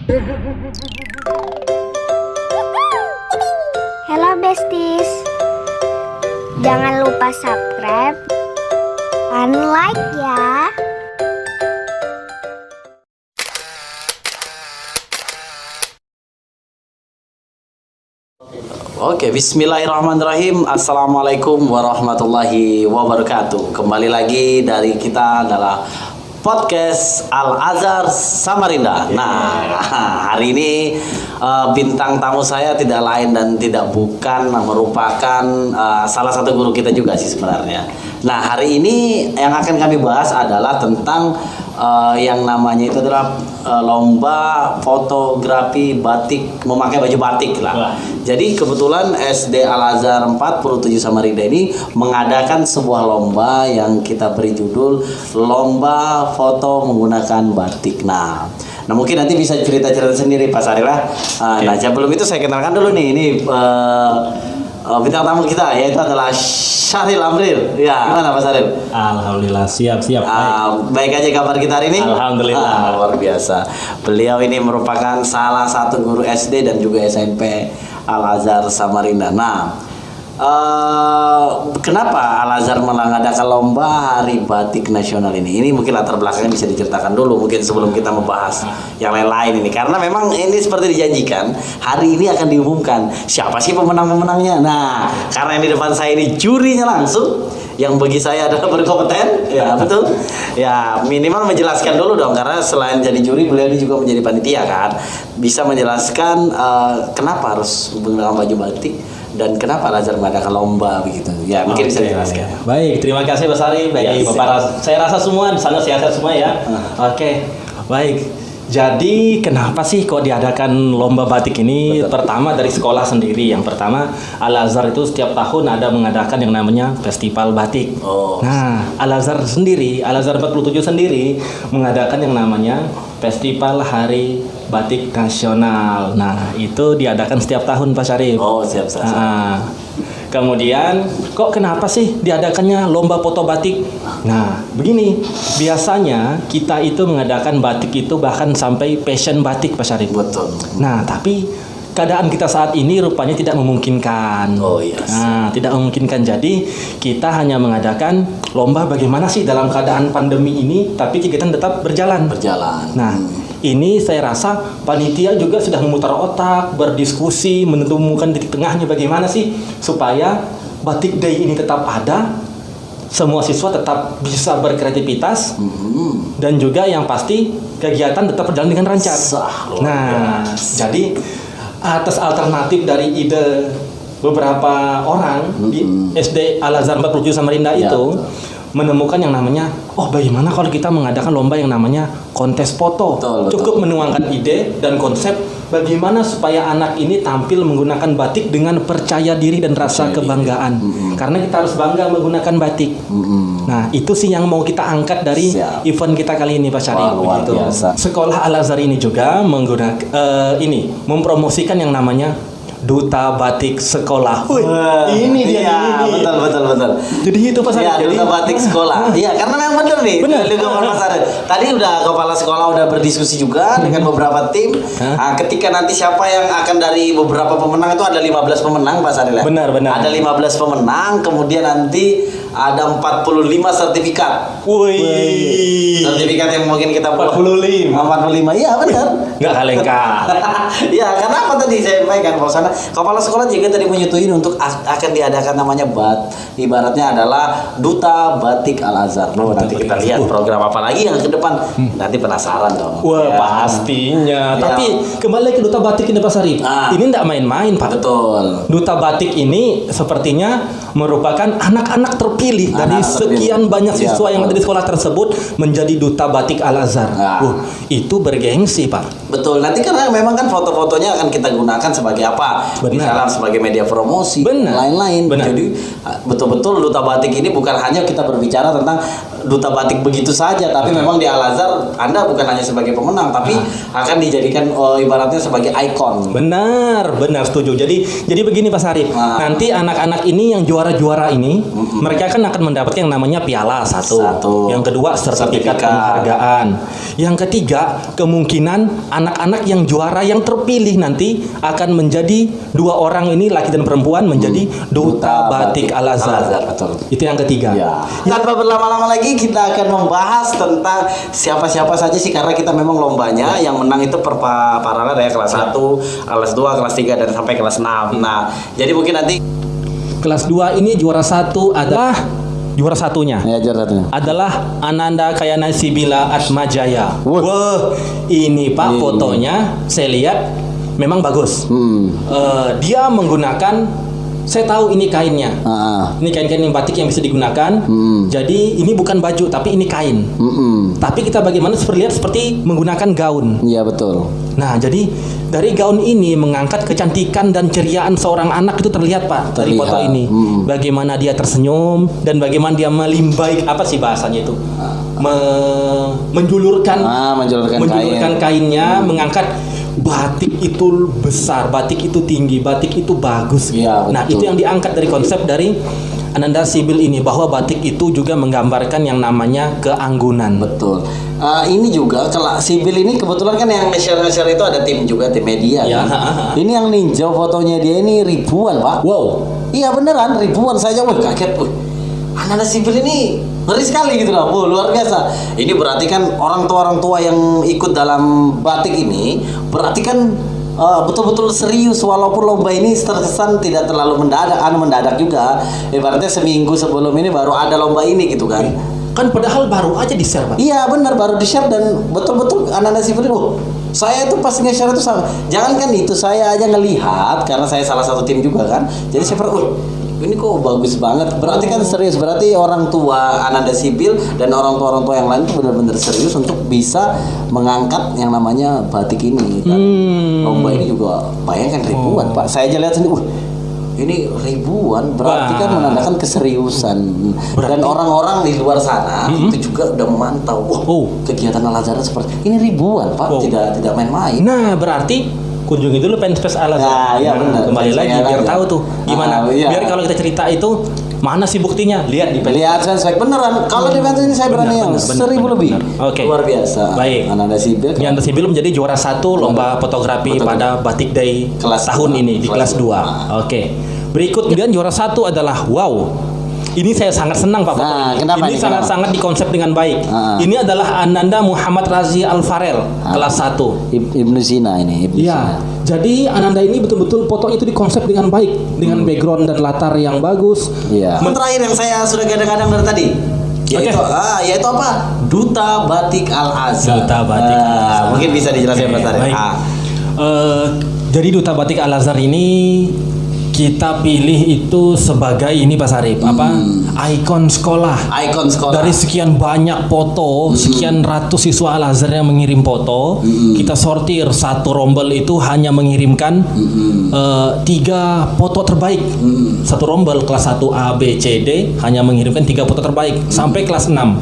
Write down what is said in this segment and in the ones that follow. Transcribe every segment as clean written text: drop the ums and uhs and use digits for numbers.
Halo besties, jangan lupa subscribe dan like ya. Oke, bismillahirrahmanirrahim. Assalamualaikum warahmatullahi wabarakatuh. Kembali lagi dari kita adalah podcast Al-Azhar Samarinda. Nah, hari ini bintang tamu saya tidak lain dan tidak bukan merupakan salah satu guru kita juga sih sebenarnya. Nah, hari ini yang akan kami bahas adalah tentang yang namanya itu adalah lomba fotografi batik, memakai baju batik lah. Wah. Jadi kebetulan SD Al-Azhar 47 Samarinda ini mengadakan sebuah lomba yang kita beri judul Lomba Foto Menggunakan Batik. Nah mungkin nanti bisa cerita-cerita sendiri Pak Saril lah. Nah sebelum itu saya kenalkan dulu nih, ini bintang tamu kita yaitu adalah Syahril Amril. Ya, gimana Pak Saril? Alhamdulillah, siap. Baik aja kabar kita hari ini? Alhamdulillah. Luar biasa. Beliau ini merupakan salah satu guru SD dan juga SMP Al-Azhar Samarinda. Nah, kenapa Al-Azhar mengadakan lomba Hari Batik Nasional ini? Ini mungkin latar belakangnya bisa diceritakan dulu mungkin sebelum kita membahas yang lain-lain ini. Karena memang ini seperti dijanjikan, hari ini akan diumumkan siapa sih pemenang-pemenangnya. Nah, karena yang di depan saya ini jurinya langsung, yang bagi saya adalah berkompeten, ya betul. Ya minimal menjelaskan dulu dong, karena selain jadi juri beliau ini juga menjadi panitia kan. Bisa menjelaskan kenapa harus menggunakan baju batik dan kenapa Al-Azhar mengadakan lomba begitu. Ya mungkin bisa dijelaskan. Baik, terima kasih Mas Ari. Baik, Ya, Bapak, saya rasa semua di sana sehat semua ya. Oke, baik. Jadi kenapa sih kok diadakan lomba batik ini? Betul. Pertama dari sekolah sendiri. Yang pertama, Al-Azhar itu setiap tahun ada mengadakan yang namanya festival batik. Oh. Nah, Al-Azhar sendiri, Al-Azhar 47 sendiri mengadakan yang namanya Festival Hari Batik Nasional. Nah, itu diadakan setiap tahun Pak Syarif. Oh, siap. Kemudian, kok kenapa sih diadakannya lomba foto batik? Nah, begini, biasanya kita itu mengadakan batik itu bahkan sampai passion batik Pak Syarif. Betul. Nah, tapi keadaan kita saat ini rupanya tidak memungkinkan. Oh, iya. Nah, tidak memungkinkan. Jadi, kita hanya mengadakan lomba bagaimana sih dalam keadaan pandemi ini, tapi kegiatan tetap berjalan. Nah, ini saya rasa panitia juga sudah memutar otak, berdiskusi, menemukan titik tengahnya bagaimana sih supaya Batik Day ini tetap ada, semua siswa tetap bisa berkreativitas, dan juga yang pasti kegiatan tetap berjalan dengan lancar. Nah, jadi atas alternatif dari ide beberapa orang di SD Al-Azhar 47 Samarinda itu menemukan yang namanya, bagaimana kalau kita mengadakan lomba yang namanya kontes foto. Betul. Cukup menuangkan ide dan konsep bagaimana supaya anak ini tampil menggunakan batik dengan percaya diri dan rasa kebanggaan. Karena kita harus bangga menggunakan batik. Nah, itu sih yang mau kita angkat dari event kita kali ini Pak Syarif. Luar biasa. Sekolah Al-Azhar ini juga menggunakan mempromosikan yang namanya Duta Batik Sekolah. Ini dia. Iya, betul. Jadi itu Pak Syarif. Ya, Duta Batik Sekolah. Iya, karena memang benar nih. Benar. Tadi udah kepala sekolah udah berdiskusi juga dengan beberapa tim. Ketika nanti siapa yang akan dari beberapa pemenang itu ada 15 pemenang Pak Saril ya? Benar. Ada 15 pemenang, kemudian nanti ada 45 sertifikat. Wih. Sertifikat yang mungkin kita 45. 45. Iya, benar. Nggak kalengkah. Ya, karena apa tadi saya sampaikan bahwa sana kepala sekolah juga tadi menyetujui untuk akan diadakan namanya ibaratnya adalah Duta Batik Al-Azhar. Nanti kita lihat program apa lagi yang ke depan. Nanti penasaran dong. Wah, Ya. pastinya. Ya. Tapi kembali ke Duta Batik ini Pak Syarif. Ini nggak main-main Pak. Betul. Duta Batik ini sepertinya merupakan anak-anak terpilih dari sekian banyak siswa yang ada di sekolah tersebut menjadi Duta Batik Al-Azhar. Itu bergengsi Pak. Betul. Nanti karena memang kan foto-fotonya akan kita gunakan sebagai apa? Misalnya sebagai media promosi, lain-lain. Benar. Jadi betul-betul Duta Batik ini bukan hanya kita berbicara tentang duta batik begitu saja, tapi memang di Al-Azhar Anda bukan hanya sebagai pemenang, tapi akan dijadikan ibaratnya sebagai ikon. Benar setuju. Jadi begini Pak Sarip. Nanti anak-anak ini yang juara-juara ini, mereka kan akan mendapatkan yang namanya piala satu. Yang kedua sertifikat penghargaan. Yang ketiga, kemungkinan anak-anak yang juara yang terpilih nanti akan menjadi 2 orang ini, laki dan perempuan, menjadi duta batik Al-Azhar. Betul. Itu yang ketiga. Ya. Tanpa berlama-lama lagi, kita akan membahas tentang siapa-siapa saja sih, karena kita memang lombanya yang menang itu paralel ya, kelas 1, kelas 2, kelas 3 dan sampai kelas 6. Nah, jadi mungkin nanti kelas 2 ini juara 1 adalah juara satunya. Ya, juara satunya Adalah Ananda Kayana Sibila Atmajaya. Wah, ini Pak fotonya saya lihat memang bagus. Dia menggunakan, saya tahu ini kainnya. Ini kain-kain batik yang bisa digunakan. Jadi ini bukan baju, tapi ini kain. Tapi kita bagaimana seperti menggunakan gaun. Iya, betul. Nah, jadi dari gaun ini mengangkat kecantikan dan ceriaan seorang anak itu terlihat Pak dari foto ini. Bagaimana dia tersenyum dan bagaimana dia melimbai, apa sih bahasanya itu? Menjulurkan kainnya, mengangkat. Batik itu besar, batik itu tinggi, batik itu bagus. Ya, nah, itu yang diangkat dari konsep dari Ananda Sibil ini, bahwa batik itu juga menggambarkan yang namanya keanggunan. Betul. Ini juga kalau Sibil ini kebetulan kan yang share-share itu ada tim juga, tim media. Ya, kan? Ini yang ninjau fotonya dia ini ribuan, Pak. Wow. Iya beneran ribuan, saya kaget. Ananda Sibil ini ngeri sekali gitu loh, luar biasa. Ini berarti kan orang tua yang ikut dalam batik ini berarti kan betul-betul serius, walaupun lomba ini terkesan tidak terlalu mendadak juga. Ibaratnya seminggu sebelum ini baru ada lomba ini gitu kan. Kan padahal baru aja di-share, Pak. Iya benar, baru di-share dan betul-betul Ananda Sibil saya itu pas nge-share itu sama. Jangankan itu, saya aja ngelihat karena saya salah satu tim juga kan. Jadi saya ini kok bagus banget. Berarti kan serius. Berarti orang tua Ananda Sibil dan orang tua yang lain itu benar-benar serius untuk bisa mengangkat yang namanya batik ini. Dan lomba ini juga bayangkan ribuan, Pak. Saya aja lihat sendiri. Ini ribuan, berarti kan menandakan keseriusan. Dan orang-orang di luar sana itu juga udah memantau. Kegiatan Al-Azhar seperti ini ribuan, Pak. Tidak main-main. Nah, berarti kunjungi dulu fanpage Al-Azhar. Nah, iya benar. Kembali lagi biar tahu tuh gimana. Biar kalau kita cerita itu mana sih buktinya? Lihat di fanpage. Lihat fanspage beneran. Kalau di fanpage ini saya berani yang 1000 lebih. Oke. Luar biasa. Baik. Ananda Sibil. Ananda Sibil menjadi juara 1 lomba fotografi pada Batik Day tahun ini di kelas 2. Oke. Berikut kemudian juara 1 adalah ini saya sangat senang Pak. Ini sangat-sangat dikonsep dengan baik. Ini adalah Ananda Muhammad Razi Al-Farel kelas 1. Ibnu Sina ini. Iya. Jadi Ananda ini betul-betul foto itu dikonsep dengan baik, dengan background dan latar yang bagus. Iya. Terakhir yang saya sudah gadang-gadang dari tadi, yaitu apa? Duta Batik Al-Azhar. Duta Batik Al-Azhar. Mungkin bisa dijelaskan Pak Sarip. Jadi Duta Batik Al-Azhar ini kita pilih itu sebagai ini Pak Sarip, ikon sekolah. Ikon sekolah. Dari sekian banyak foto, sekian ratus siswa Al-Azhar yang mengirim foto, kita sortir satu rombel itu hanya mengirimkan 3 foto terbaik. Satu rombel kelas 1 A, B, C, D hanya mengirimkan 3 foto terbaik sampai kelas 6.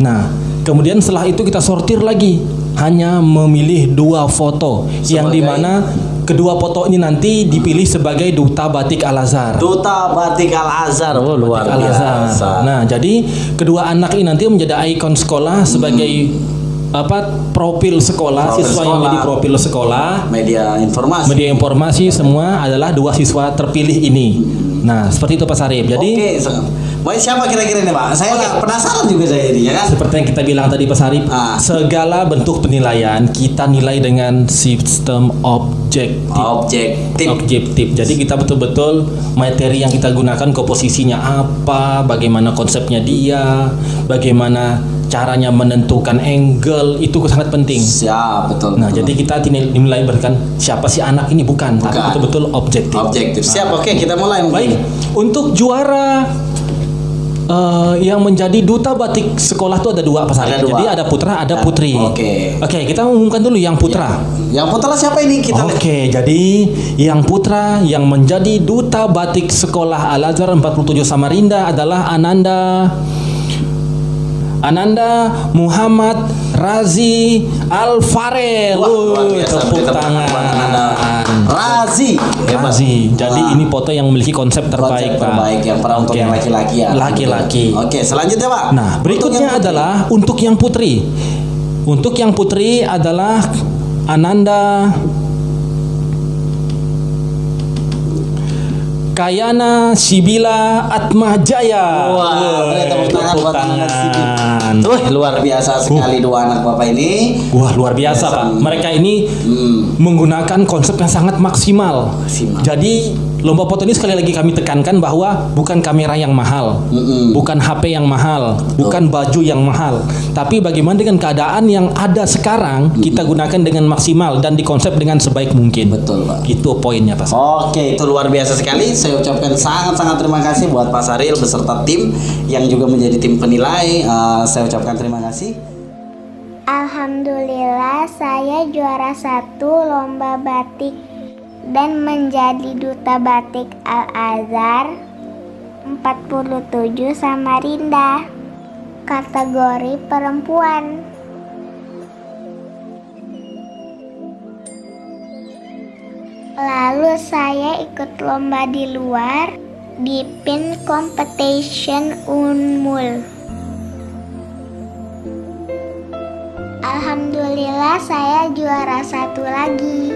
Nah, kemudian setelah itu kita sortir lagi, hanya memilih 2 foto yang dimana kedua foto ini nanti dipilih sebagai Duta Batik Al-Azhar. Duta Batik Al-Azhar, luar biasa. Nah, jadi kedua anak ini nanti menjadi ikon sekolah sebagai profil sekolah, siswa yang menjadi profil sekolah, media informasi semua adalah 2 siswa terpilih ini. Nah, seperti itu Pak Sarip. Jadi siapa kira-kira ini Pak? Saya penasaran juga saya ini ya kan. Seperti yang kita bilang tadi Pak Sarip, segala bentuk penilaian kita nilai dengan sistem objektif. Jadi kita betul-betul materi yang kita gunakan komposisinya apa, bagaimana konsepnya dia, bagaimana caranya menentukan angle, itu sangat penting. Siap, betul. Nah, jadi kita dinilai berikan siapa sih anak ini bukan. Tapi betul-betul objektif. Siap, oke, kita mulai. Baik, untuk juara yang menjadi duta batik sekolah itu ada 2 Pak Sarip. Jadi ada putra, ada putri. Oke, kita umumkan dulu yang putra. Yang putra siapa ini kita? Jadi yang putra yang menjadi duta batik sekolah Al-Azhar 47 Samarinda adalah Ananda Ananda Muhammad Razi Alfarel. Wah, luar biasa. Tepuk Kita tangan. buat Ananda Razi. Hebat. Razi. Jadi Wah. ini foto yang memiliki konsep terbaik, Konsep terbaik Pak. yang pernah untuk Oke. yang laki-laki ya. Laki-laki. Oke, selanjutnya Pak. Nah, berikutnya adalah untuk yang putri. Untuk yang putri adalah Ananda Kayana Sibila Atmajaya. Wah, boleh tepuk tangan buat Ananda Sibila. Tuh, luar biasa sekali dua anak Bapak ini. Wah, luar biasa, Pak. Mereka ini menggunakan konsep yang sangat maksimal. Maksimal. Jadi lomba foto ini sekali lagi kami tekankan bahwa bukan kamera yang mahal, bukan HP yang mahal, bukan baju yang mahal, tapi bagaimana dengan keadaan yang ada sekarang kita gunakan dengan maksimal dan dikonsep dengan sebaik mungkin. Betul, Pak. Itu poinnya, Pak. Oke, itu luar biasa sekali. Saya ucapkan sangat-sangat terima kasih buat Pak Saril beserta tim yang juga menjadi tim penilai. Saya ucapkan terima kasih. Alhamdulillah saya juara 1 lomba batik dan menjadi duta batik Al-Azhar 47 Samarinda, kategori perempuan. Lalu saya ikut lomba di luar di pin competition Unmul. Alhamdulillah saya juara 1 lagi.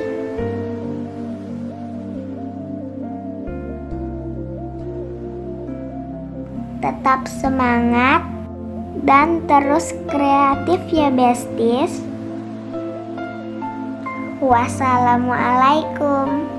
Tetap semangat dan terus kreatif ya besties. Wassalamualaikum.